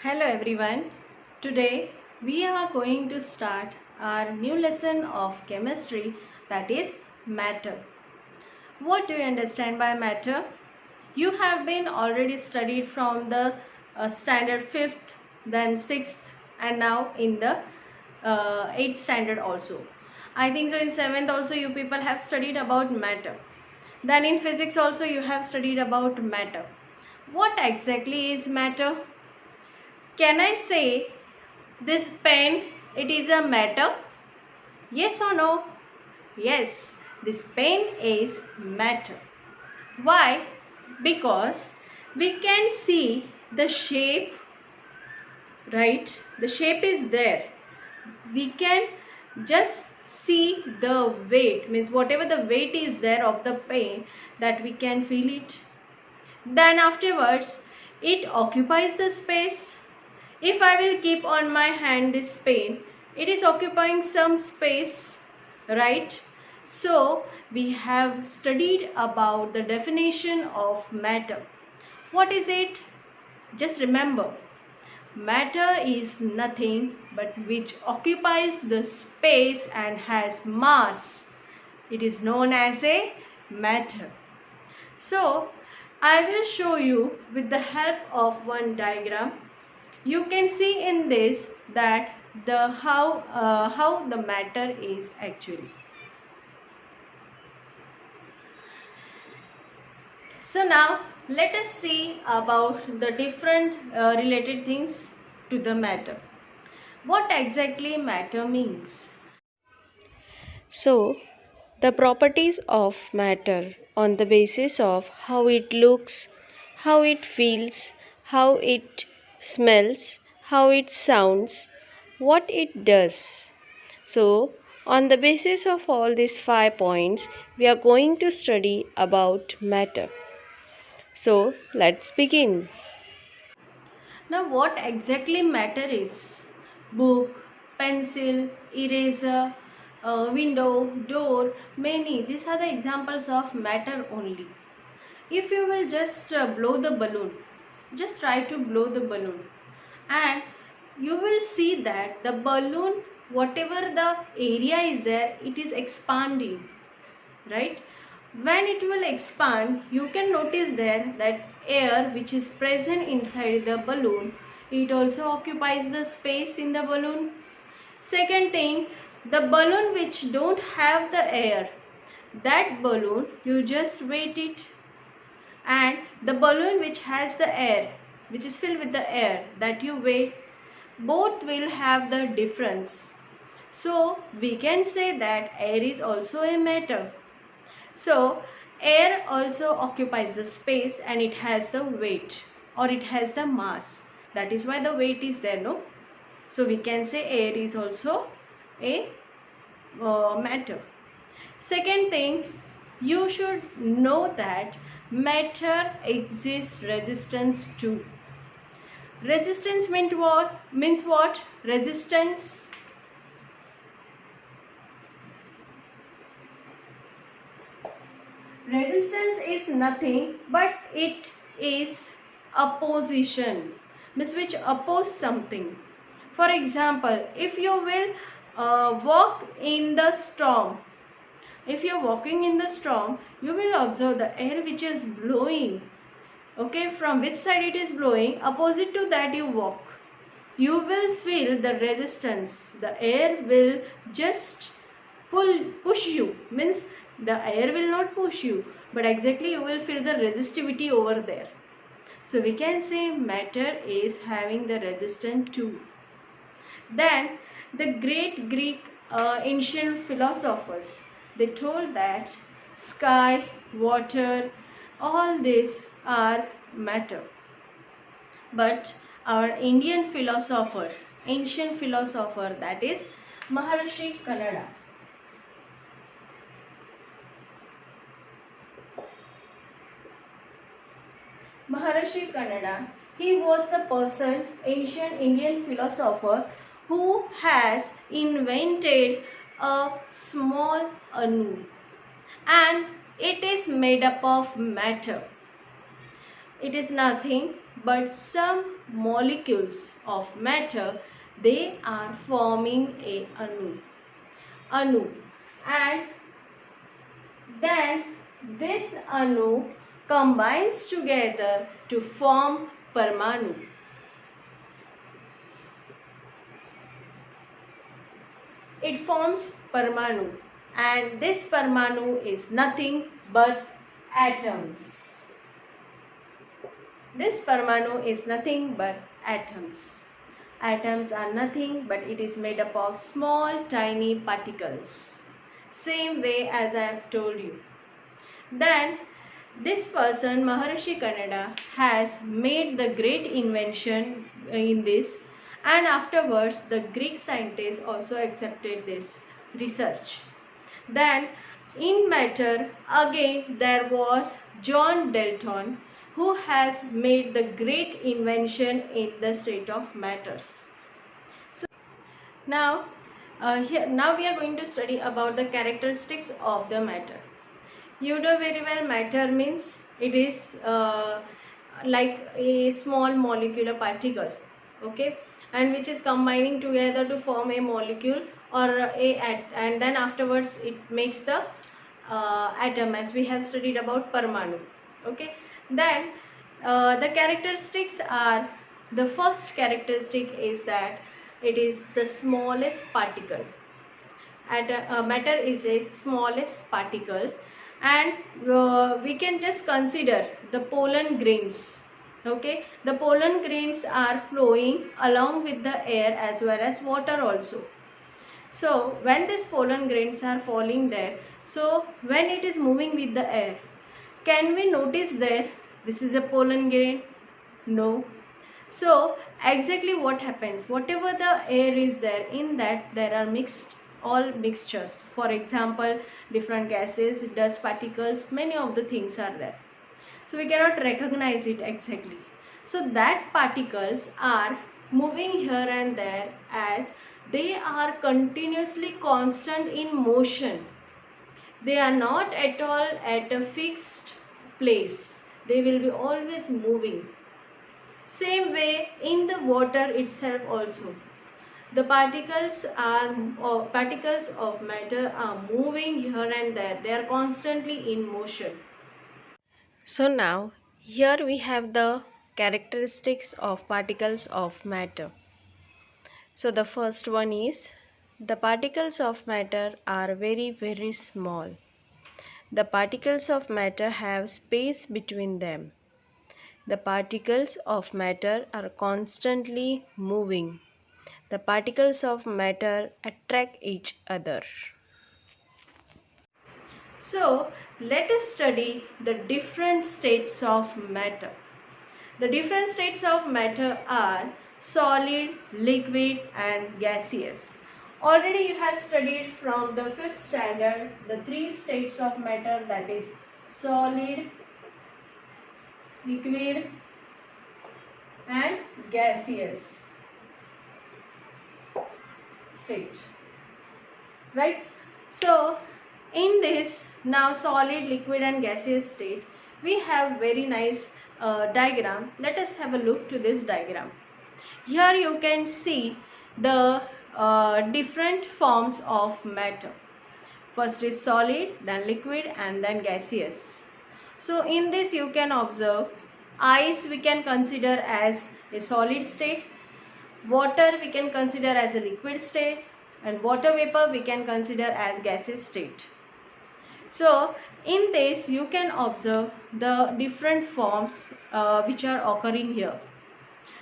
Hello everyone. Today we are going to start our new lesson of chemistry, that is matter. What do you understand by matter? You have been already studied from the standard 5th, then 6th, and now in the 8th standard also. I think so in 7th also you people have studied about matter. Then in physics also you have studied about matter. What exactly is matter? Can I say this pen, it is a matter? Yes or no? Yes, this pen is matter. Why? Because we can see the shape, right? The shape is there. We can just see the weight, means whatever the weight is there of the pen, that we can feel it. Then afterwards, it occupies the space. If I will keep on my hand this pen, it is occupying some space, right? So we have studied about the definition of matter. What is it? Just remember, matter is nothing but which occupies the space and has mass. It is known as a matter. So I will show you with the help of one diagram. You can see in this that the how the matter is actually. So now let us see about the different related things to the matter. What exactly matter means? So, the properties of matter on the basis of how it looks, how it feels, how it smells, how it sounds, what it does. So, on the basis of all these 5 points, we are going to study about matter. So, let's begin. Now what exactly matter is? Book, pencil, eraser, window, door, many. These are the examples of matter only. If you will just blow the balloon, just try to blow the balloon, and you will see that the balloon, whatever the area is there, it is expanding, right? When it will expand, you can notice there that air which is present inside the balloon, it also occupies the space in the balloon. Second thing, the balloon which don't have the air, that balloon you just weight it, and the balloon which has the air, which is filled with the air, that you weigh, both will have the difference. So we can say that air is also a matter. So air also occupies the space and it has the weight, or it has the mass. That is why the weight is there, no? So we can say air is also a matter. Second thing, you should know that matter exists resistance too. Resistance means what? Resistance. Resistance is nothing but it is opposition, means which oppose something. For example, if you will walk in the storm, if you are walking in the storm, you will observe the air which is blowing. Okay, from which side it is blowing, opposite to that you walk, you will feel the resistance. The air will just push you, means the air will not push you, but exactly you will feel the resistivity over there. So we can say matter is having the resistance too. Then the great Greek ancient philosophers, they told that sky, water, all these are matter. But our Indian philosopher, ancient philosopher, that is Maharishi Kannada. Maharishi Kannada, he was the person, ancient Indian philosopher, who has invented a small anu, and it is made up of matter. It is nothing but some molecules of matter, they are forming a anu, and then this anu combines together to form Parmanu. It forms Parmanu, and this Parmanu is nothing but atoms. This Parmanu is nothing but atoms. Atoms are nothing but it is made up of small tiny particles. Same way as I have told you. Then this person, Maharishi Kannada, has made the great invention in this, and afterwards the Greek scientists also accepted this research. Then in matter, again there was John Dalton, who has made the great invention in the state of matters. So now we are going to study about the characteristics of the matter. You know very well, matter means it is like a small molecular particle, okay, and which is combining together to form a molecule or and then afterwards it makes the atom, as we have studied about Parmanu, okay. Then the characteristics are, the first characteristic is that it is the smallest particle. Matter is a smallest particle, and we can just consider the pollen grains, okay. The pollen grains are flowing along with the air as well as water also. So when these pollen grains are falling there, so when it is moving with the air, can we notice there this is a pollen grain? No. So exactly what happens, whatever the air is there, in that there are all mixtures. For example, different gases, dust particles, many of the things are there. So we cannot recognize it exactly. So that particles are moving here and there as they are continuously constant in motion. They are not at all at a fixed place. They will be always moving. Same way in the water itself also. The particles of matter are moving here and there. They are constantly in motion. So now here we have the characteristics of particles of matter. So the first one is, the particles of matter are very small. The particles of matter have space between them. The particles of matter are constantly moving. The particles of matter attract each other. So let us study the different states of matter. The different states of matter are solid, liquid and gaseous. Already you have studied from the 5th standard the 3 states of matter, that is solid, liquid and gaseous state, right? So in this now solid, liquid and gaseous state, we have very nice diagram. Let us have a look to this diagram. Here you can see the different forms of matter. First is solid, then liquid and then gaseous. So in this you can observe, ice we can consider as a solid state, water we can consider as a liquid state, and water vapor we can consider as gaseous state. So in this you can observe the different forms which are occurring here.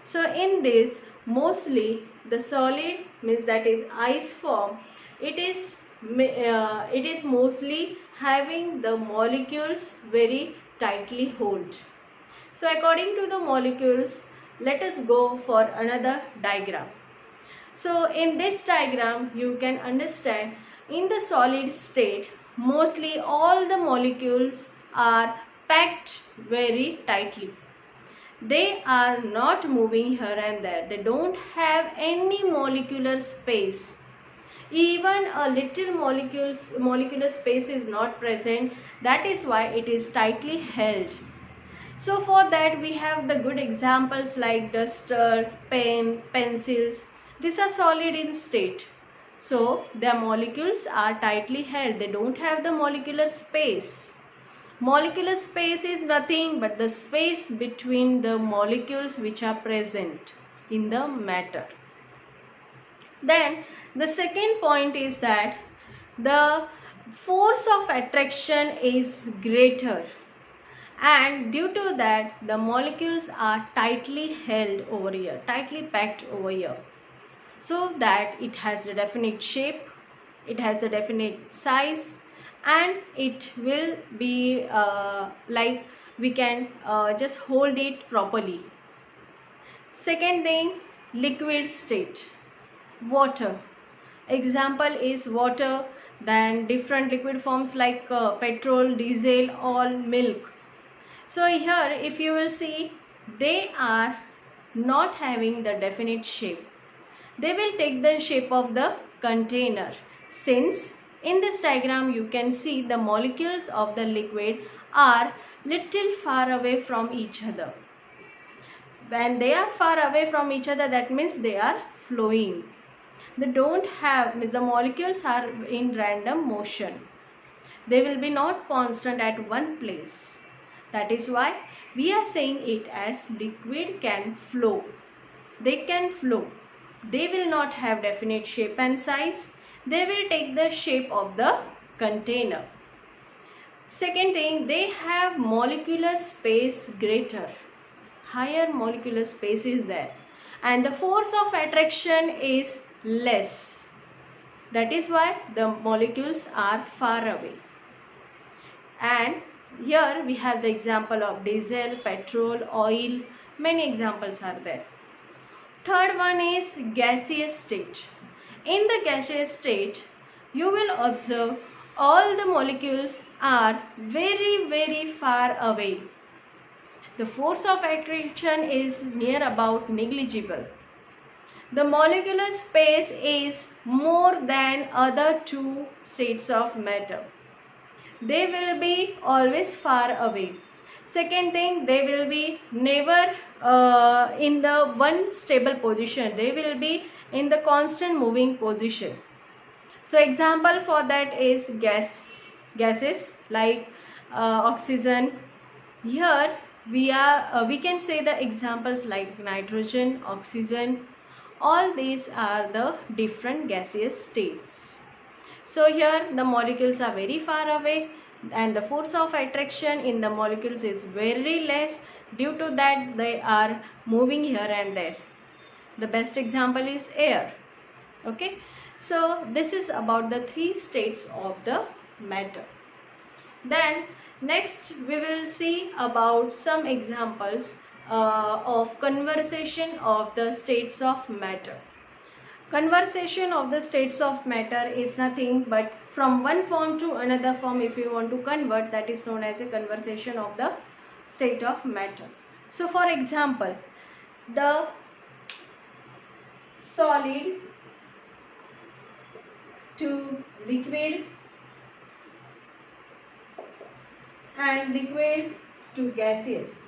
So in this, mostly the solid means that is ice form, it is mostly having the molecules very tightly hold. So according to the molecules, let us go for another diagram. So in this diagram you can understand, in the solid state mostly all the molecules are packed very tightly. They are not moving here and there. They don't have any molecular space. Even a little molecular space is not present. That is why it is tightly held. So for that we have the good examples like duster, pen, pencils. These are solid in state. So their molecules are tightly held. They don't have the molecular space. Molecular space is nothing but the space between the molecules which are present in the matter. Then the second point is that the force of attraction is greater, and due to that the molecules are tightly held over here, tightly packed over here, so that it has the definite shape, it has the definite size, and it will be like we can just hold it properly. Second thing, liquid state, water. Example is water, then different liquid forms like petrol, diesel, oil, milk. So here if you will see, they are not having the definite shape. They will take the shape of the container, since in this diagram you can see the molecules of the liquid are little far away from each other. When they are far away from each other, that means they are flowing. They don't have, the molecules are in random motion. They will be not constant at one place. That is why we are saying it as liquid can flow. They can flow. They will not have definite shape and size. They will take the shape of the container. Second thing, they have molecular space greater. Higher molecular space is there. And the force of attraction is less. That is why the molecules are far away. And here we have the example of diesel, petrol, oil. Many examples are there. Third one is gaseous state. In the gaseous state, you will observe all the molecules are very far away. The force of attraction is near about negligible. The molecular space is more than other two states of matter. They will be always far away. Second thing, they will be never in the one stable position. They will be in the constant moving position. So example for that is gases like oxygen. Here we can say the examples like nitrogen, oxygen. All these are the different gaseous states. So here the molecules are very far away, and the force of attraction in the molecules is very less. Due to that they are moving here and there. The best example is air. Okay, so this is about the three states of the matter. Then next we will see about some examples of conversation of the states of matter. Conversation of the states of matter is nothing but from one form to another form. If you want to convert, that is known as a conversation of the state of matter. So for example, the solid to liquid and liquid to gaseous.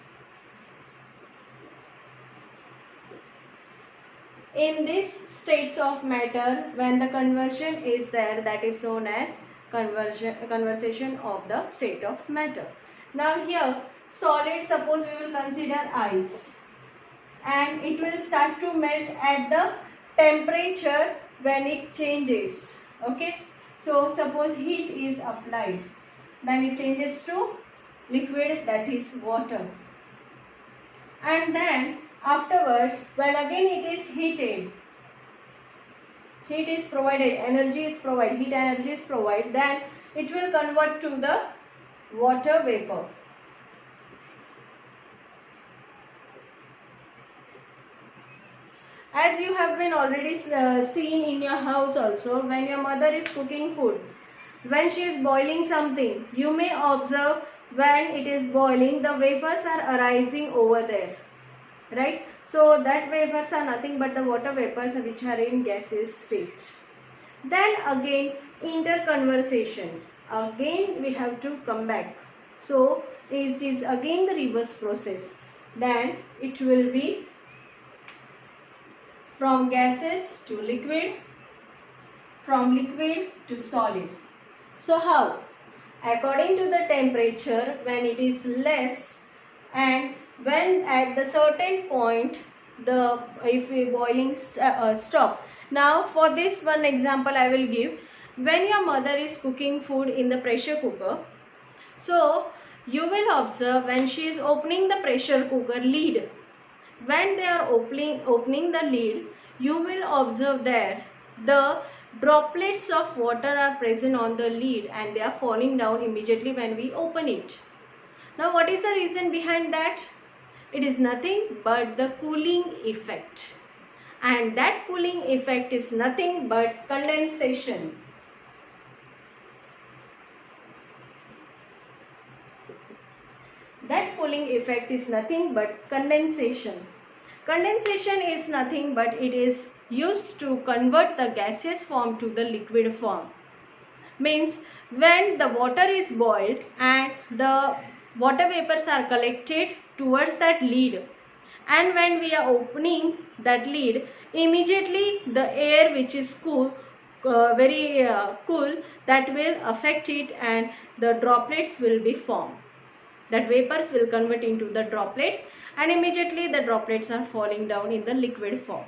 In these states of matter, when the conversion is there, that is known as conversation of the state of matter. Now here, solid, suppose we will consider ice, and it will start to melt at the temperature when it changes. Okay, so suppose heat is applied, then it changes to liquid, that is water, and then afterwards when again it is heated, heat is provided, energy is provided, heat energy is provided, then it will convert to the water vapor. As you have been already seen in your house also, when your mother is cooking food, when she is boiling something, you may observe when it is boiling, the vapors are arising over there, right? So that vapors are nothing but the water vapors which are in gaseous state. Then again interconversation, again we have to come back. So it is again the reverse process. Then it will be from gases to liquid, from liquid to solid. So how? According to the temperature, when it is less and when at the certain point the if we boiling stop. Now for this one example I will give. When your mother is cooking food in the pressure cooker, so you will observe when she is opening the pressure cooker lid. When they are opening the lid, you will observe there the droplets of water are present on the lid and they are falling down immediately when we open it. Now what is the reason behind that? It is nothing but the cooling effect, and that cooling effect is nothing but condensation. That cooling effect is nothing but condensation. Condensation is nothing but it is used to convert the gaseous form to the liquid form. Means when the water is boiled and the water vapors are collected towards that lid, and when we are opening that lid, immediately the air which is cool, very cool, that will affect it and the droplets will be formed. That vapors will convert into the droplets and immediately the droplets are falling down in the liquid form.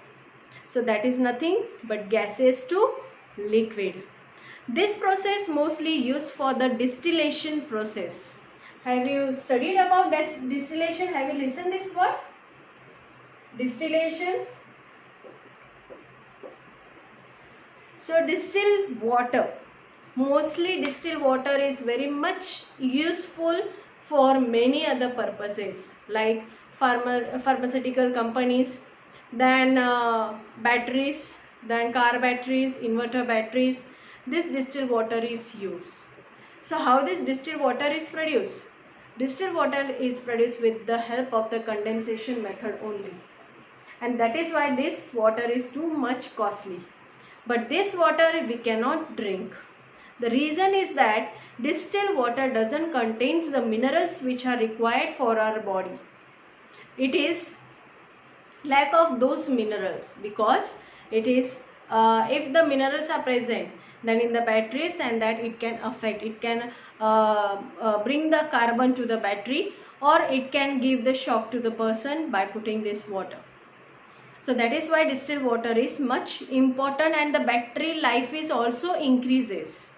So that is nothing but gases to liquid. This process mostly used for the distillation process. Have you studied about distillation? Have you listened this word? Distillation. So distilled water. Mostly distilled water is very much useful for many other purposes like pharmaceutical companies, then batteries, then car batteries, inverter batteries. This distilled water is used. So how this distilled water is produced? Distilled water is produced with the help of the condensation method only, and that is why this water is too much costly. But this water we cannot drink. The reason is that distilled water doesn't contain the minerals which are required for our body. It is lack of those minerals, because it is if the minerals are present then in the batteries, and that it can affect, it can bring the carbon to the battery, or it can give the shock to the person by putting this water. So that is why distilled water is much important, and the battery life is also increases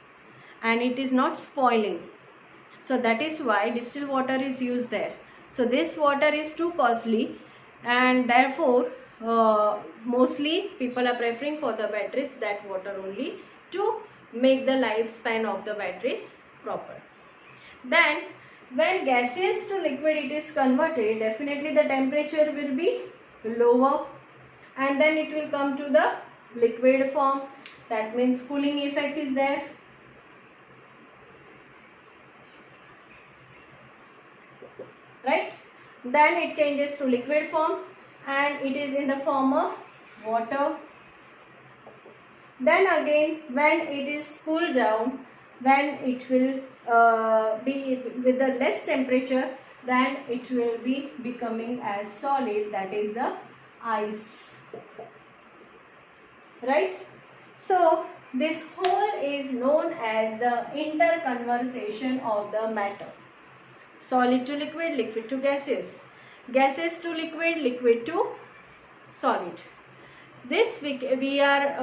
and it is not spoiling. So that is why distilled water is used there. So this water is too costly, and therefore mostly people are preferring for the batteries that water only to make the lifespan of the batteries proper. Then when gaseous to liquid it is converted, definitely the temperature will be lower and then it will come to the liquid form. That means cooling effect is there. Right? Then it changes to liquid form and it is in the form of water. Then again when it is cooled down, when it will be with the less temperature, then it will be becoming as solid, that is the ice. Right? So this whole is known as the interconversation of the matter. Solid to liquid, liquid to gaseous, gaseous to liquid, liquid to solid. This we are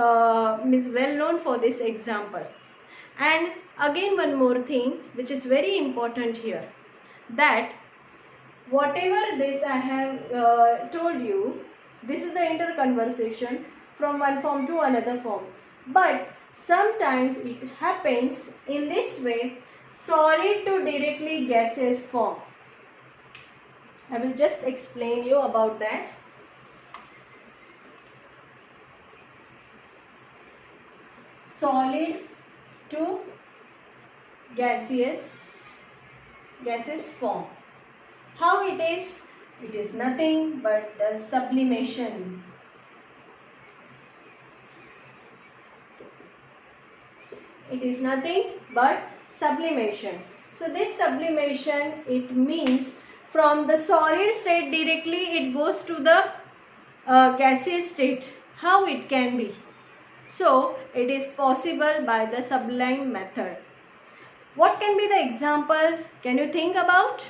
well known for this example. And again one more thing which is very important here, that whatever this I have told you, this is the interconversation from one form to another form. But sometimes it happens in this way, solid to directly gaseous form. I will just explain you about that. Solid to gaseous form. How it is? It is nothing but the sublimation. It is nothing but sublimation. So this sublimation, it means from the solid state directly it goes to the gaseous state. How it can be? So it is possible by the sublime method. What can be the example? Can you think about?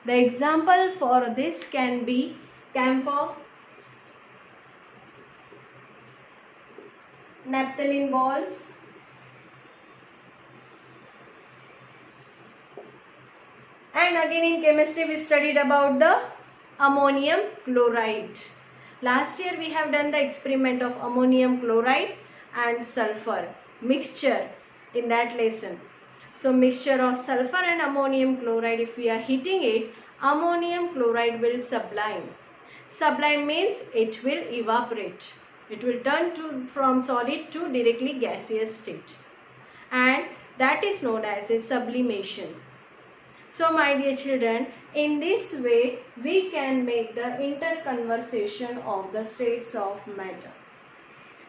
The example for this can be camphor, naphthalene balls, and again in chemistry we studied about the ammonium chloride. Last year we have done the experiment of ammonium chloride and sulfur mixture in that lesson. So mixture of sulfur and ammonium chloride, if we are heating it, ammonium chloride will sublime. Sublime means it will evaporate. It will turn from solid to directly gaseous state. And that is known as a sublimation. So my dear children, in this way we can make the interconversation of the states of matter.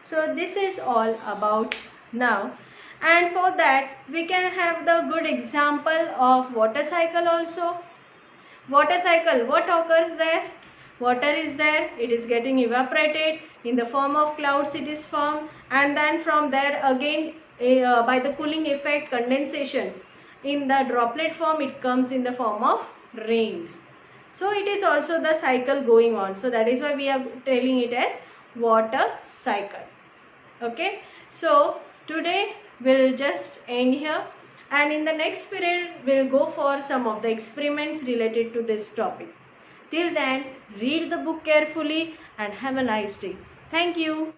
So this is all about now, and for that we can have the good example of water cycle also. Water cycle, what occurs there? Water is there, it is getting evaporated, in the form of clouds it is formed, and then from there again by the cooling effect, condensation, in the droplet form it comes in the form of rain. So it is also the cycle going on. So that is why we are telling it as water cycle. Okay, so today we'll just end here, and in the next period we'll go for some of the experiments related to this topic. Till then, read the book carefully and have a nice day. Thank you.